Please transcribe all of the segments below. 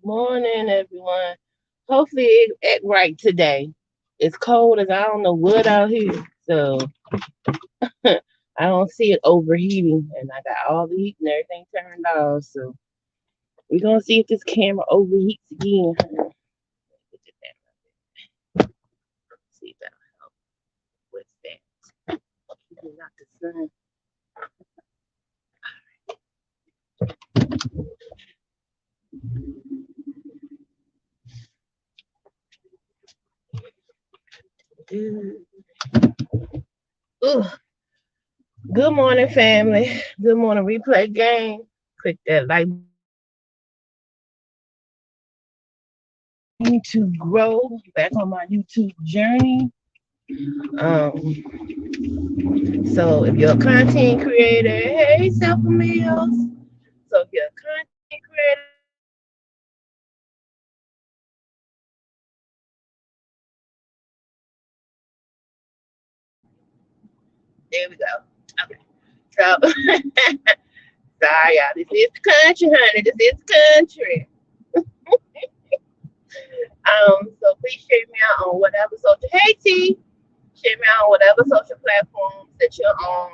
Morning, everyone. Hopefully it act right today. It's cold as I don't know what out here, so I don't see it overheating, and I got all the heat and everything turned off. So we're gonna see if this camera overheats again. See if that'll help with that. Keeping out the sun. Ugh. Good morning, family. Good morning, replay gang. Click that like to grow back on my YouTube journey. So if you're a content creator, hey, Self Meals. So if you're a content creator, there we go. Okay. So sorry, y'all. This is the country, honey. This is the country. So please share me out on whatever social. Hey, T. Share me out on whatever social platforms that you're on.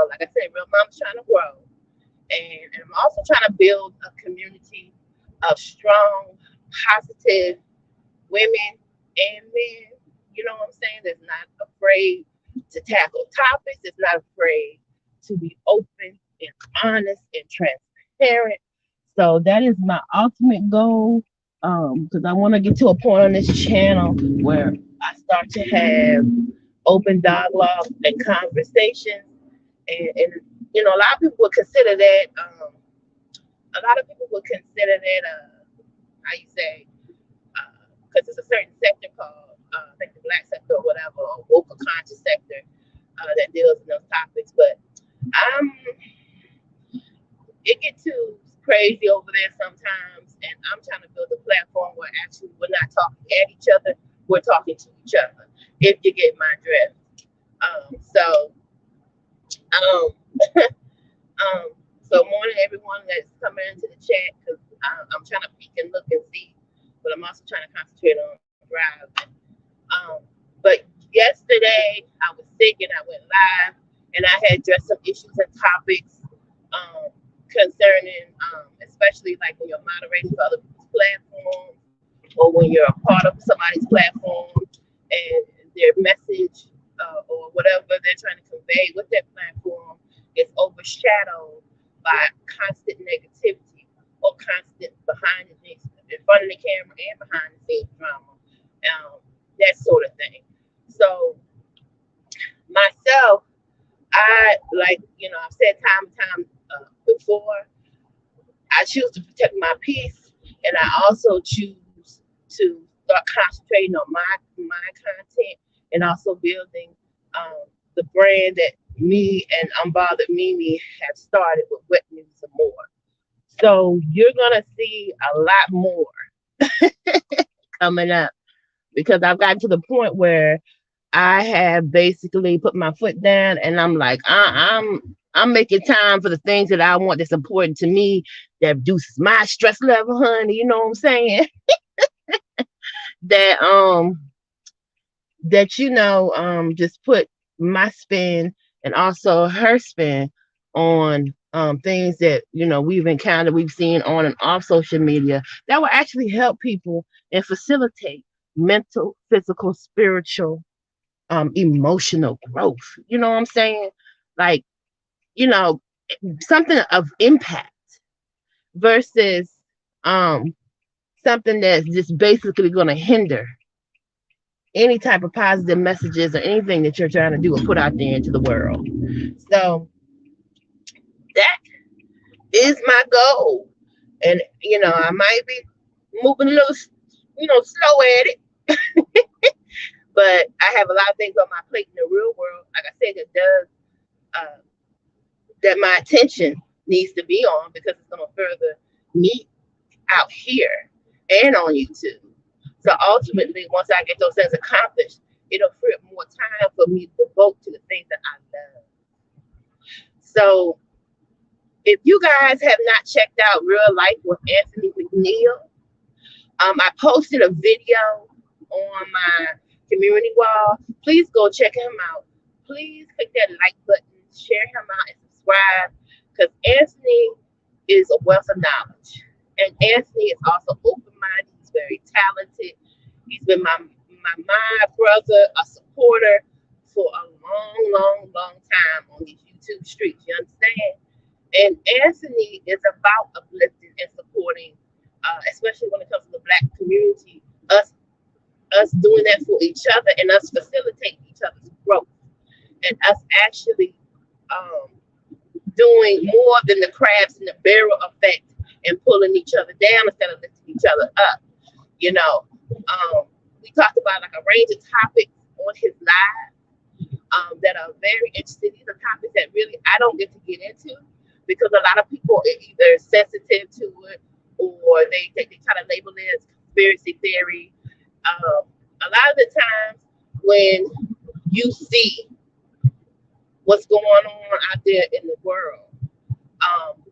Like I said, real mom's trying to grow, and I'm also trying to build a community of strong, positive women and men, what I'm saying, that's not afraid to tackle topics, that's not afraid to be open and honest and transparent. So that is my ultimate goal. Because I want to get to a point on this channel where I start to have open dialogue and conversations. And a lot of people would consider that, a lot of people would consider that, how you say, because it's a certain sector called, I think the black sector or whatever, or woke or conscious sector that deals in those topics. But um, it gets too crazy over there sometimes, and I'm trying to build a platform where actually we're not talking at each other, we're talking to each other. If you get my drift. So, um, um, so morning everyone that's coming into the chat because I'm trying to peek and look and see, but I'm also trying to concentrate on driving. But yesterday I was sick and I went live and I had addressed some issues and topics concerning, especially like when you're moderating for other people's platforms or when you're a part of somebody's platform and their message or whatever they're trying to convey with that platform is overshadowed by constant negativity or constant behind the scenes, in front of the camera and behind the scenes drama, that sort of thing. So myself, I like, I've said time and time before, I choose to protect my peace, and I also choose to start concentrating on my content and also building the brand that me and Unbothered Mimi have started with Wet News and More. So you're gonna see a lot more coming up because I've gotten to the point where I have basically put my foot down and I'm like, I'm making time for the things that I want that's important to me that reduces my stress level, honey. You know what I'm saying? That just put my spin and also her spin on things that we've encountered, we've seen on and off social media that will actually help people and facilitate mental, physical, spiritual, emotional growth. You know what I'm saying? Like, you know, something of impact versus um something that's just basically going to hinder any type of positive messages or anything that you're trying to do or put out there into the world. So that is my goal. And I might be moving a little, slow at it, but I have a lot of things on my plate in the real world. Like I said, it does uh, that my attention needs to be on because it's going to further me out here and on YouTube. So ultimately, once I get those things accomplished, it'll free up more time for me to devote to the things that I love. So if you guys have not checked out Real Life with Anthony Neal. I posted a video on my community wall. Please go check him out. Please click that like button, share him out, and subscribe because Anthony is a wealth of knowledge. And Anthony is also open minded. He's very talented. He's been my brother, a supporter for a long time on these YouTube streets. You understand? And Anthony is about uplifting and supporting, especially when it comes to the Black community, us doing that for each other and us facilitating each other's growth and us actually doing more than the crabs in the barrel effect and pulling each other down instead of lifting each other up. You know, we talked about like a range of topics on his live that are very interesting. These are topics that really I don't get to get into because a lot of people are either sensitive to it or they try to label it as conspiracy theory. A lot of the times when you see what's going on out there in the world,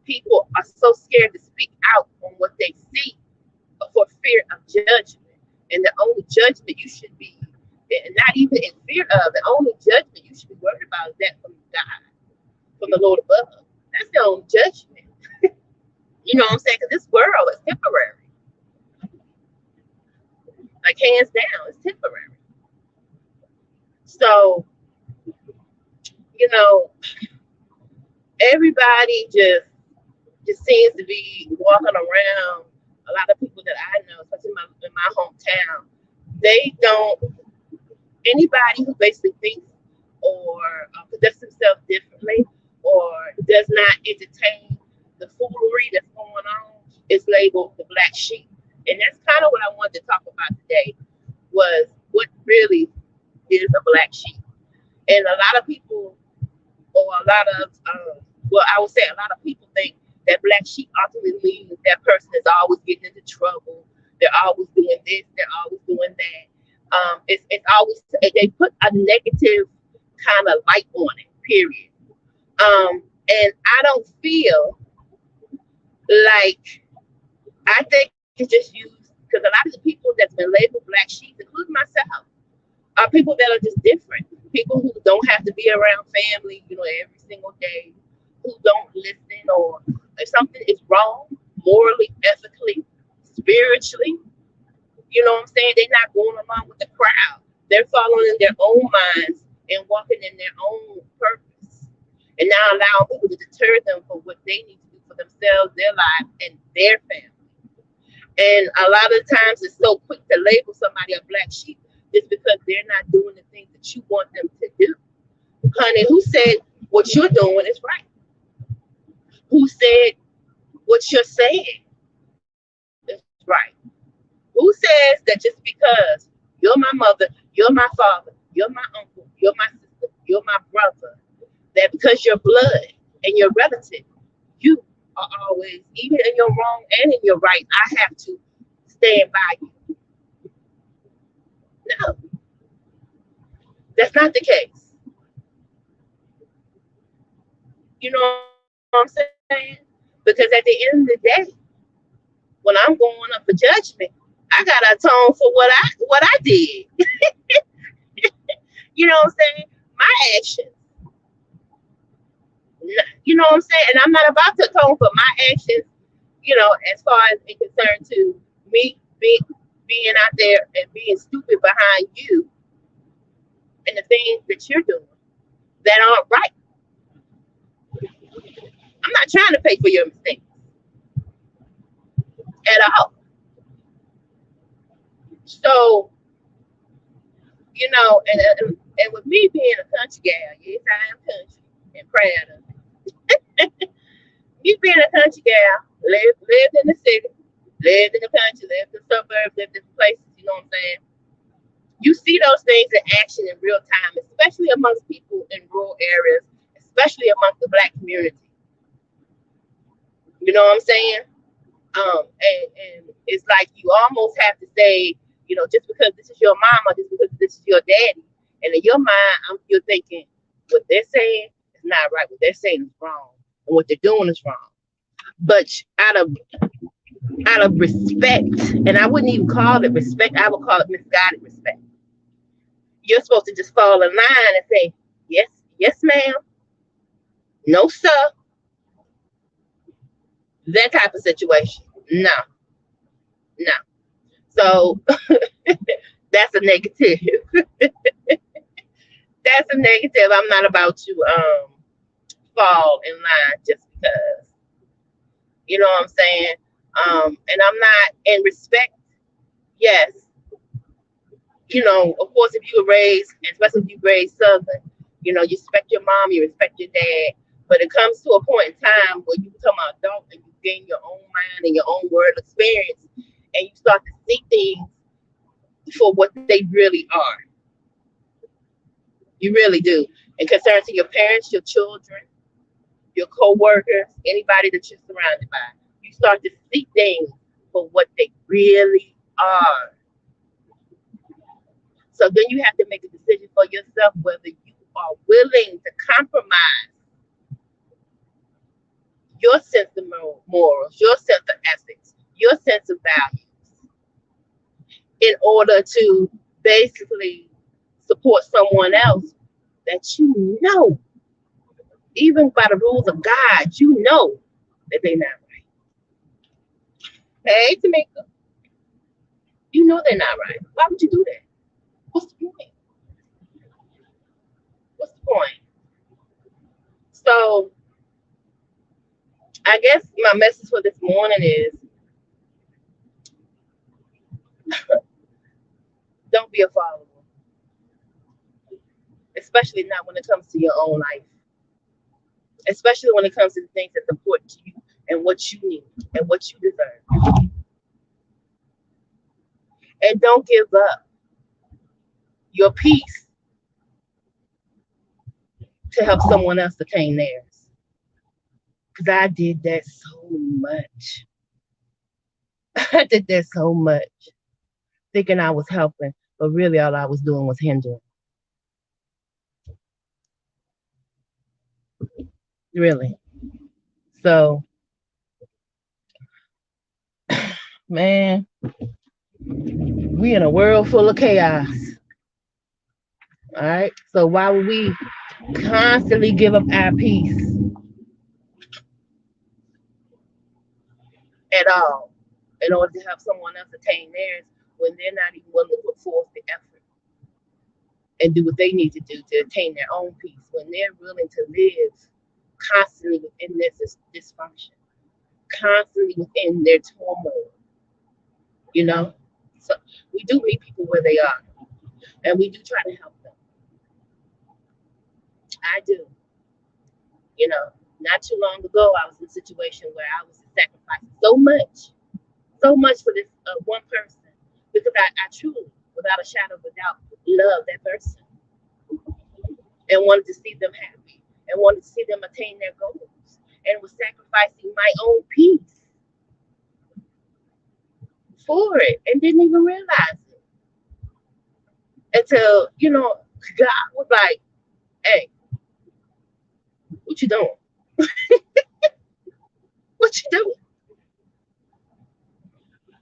people are so scared to speak out on what they see for fear of judgment. And the only judgment you should be, and not even in fear of, the only judgment you should be worried about is that from God, from the Lord above. That's the only judgment. You know what I'm saying? Because this world is temporary. Like hands down, it's temporary. So, you know, everybody just seems to be walking around. A lot of people that I know, especially in my hometown, they don't. Anybody who basically thinks or conducts themselves differently or does not entertain the foolery that's going on is labeled the black sheep. And that's kind of what I wanted to talk about today was what really is a black sheep. And a lot of people, or a lot of, I would say a lot of people think that black sheep ultimately means that person is always getting into trouble. They're always doing this. They're always doing that. It's always, they put a negative kind of light on it, period. And I don't feel like, I think it's just used because a lot of the people that's been labeled black sheep, including myself, are people that are just different. People who don't have to be around family, every single day, who don't listen, or if something is wrong, morally, ethically, spiritually, you know what I'm saying? They're not going along with the crowd. They're following in their own minds and walking in their own purpose. And now allowing people to deter them for what they need to do for themselves, their lives, and their family. And a lot of times it's so quick to label somebody a black sheep just because they're not doing the things that you want them to do. Honey, who said what you're doing is right? Who said what you're saying is right? Who says that just because you're my mother, you're my father, you're my uncle, you're my sister, you're my brother, that because you're blood and you're relative, you are always, even in your wrong and in your right, I have to stand by you. No, that's not the case. You know what I'm saying? Because at the end of the day, when I'm going up for judgment, I gotta atone for what I did. You know what I'm saying? My actions. You know what I'm saying? And I'm not about to atone for my actions, as far as it concerned to me being out there and being stupid behind you and the things that you're doing that aren't right. I'm not trying to pay for your mistakes at all. So, and with me being a country gal, yes, I am country and proud of it. Me being a country gal, lived in the city, lived in the country, lived in the suburbs, lived in places, you know what I'm saying? You see those things in action in real time, especially amongst people in rural areas, especially amongst the black community. You know what I'm saying? And it's like you almost have to say, just because this is your mama, just because this is your daddy, and in your mind, you're thinking what they're saying is not right, what they're saying is wrong, and what they're doing is wrong. But out of out of respect, and I wouldn't even call it respect, I would call it misguided respect. You're supposed to just fall in line and say, yes, yes, ma'am, no, sir, that type of situation. No, no. So that's a negative. That's a negative. I'm not about to fall in line just because. You know what I'm saying? And I'm not in respect, yes, of course, if you were raised, especially if you raised Southern, you respect your mom, you respect your dad. But it comes to a point in time where you become an adult and you gain your own mind and your own world experience, and you start to see things for what they really are. You really do. And concern to your parents, your children, your co-workers, anybody that you're surrounded by, you start to see things for what they really are. So then you have to make a decision for yourself whether you are willing to compromise your sense of morals, your sense of ethics, your sense of values in order to basically support someone else that even by the rules of God, that they're not right. Hey, Tamika, they're not right. Why would you do that? What's the point? What's the point? So I guess my message for this morning is don't be a follower, especially not when it comes to your own life, especially when it comes to the things that's important to you and what you need and what you deserve. And don't give up your peace to help someone else attain theirs. Because I did that so much. I did that so much, thinking I was helping, but really all I was doing was hindering. Really. So, man, we in a world full of chaos. All right. So why would we constantly give up our peace at all in order to help someone else attain theirs when they're not even willing to put forth the effort and do what they need to do to attain their own peace, when they're willing to live constantly within this dysfunction, constantly within their turmoil, you know? So we do meet people where they are, and we do try to help them. I do. Not too long ago, I was in a situation where I was sacrificing so much for this one person because I truly, without a shadow of a doubt, love that person and wanted to see them happy and wanted to see them attain their goals and was sacrificing my own peace for it and didn't even realize it until, God was like, hey, what you doing? What you doing?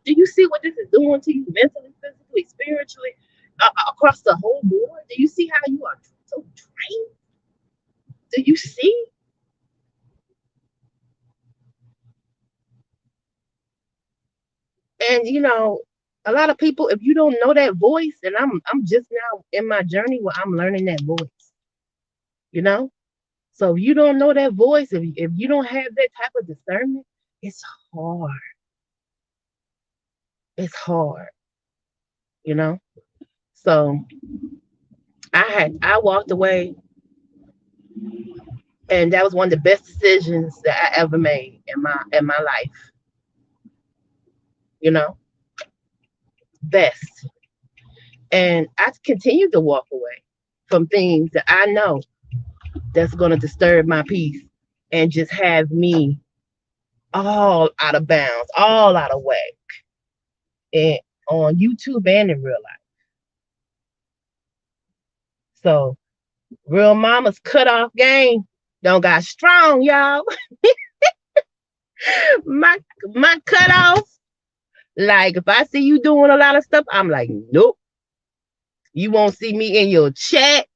Do you see what this is doing to you mentally, physically, spiritually, across the whole board? Do you see how you are so drained? Do you see? And a lot of people, if you don't know that voice, and I'm just now in my journey where I'm learning that voice, you know. So if you don't know that voice, if you don't have that type of discernment, it's hard. It's hard, you know. So I walked away, and that was one of the best decisions that I ever made in my life. You know, best. And I continue to walk away from things that I know that's going to disturb my peace and just have me all out of bounds, all out of whack, and on YouTube and in real life. So real mama's cutoff game don't got strong, y'all. my my cutoff Like if I see you doing a lot of stuff, I'm like, nope. You won't see me in your chat.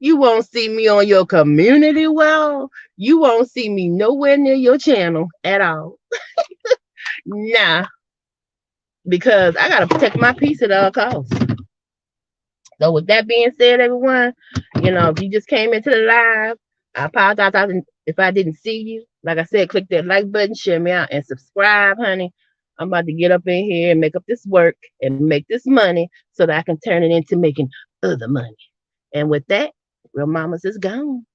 You won't see me on your community wall. You won't see me nowhere near your channel at all. Nah, because I gotta protect my peace at all costs. So with that being said, everyone, if you just came into the live, I apologize if I didn't see you. Like I said, click that like button, share me out, and subscribe, honey. I'm about to get up in here and make up this work and make this money so that I can turn it into making other money. And with that, Real Mamas is gone.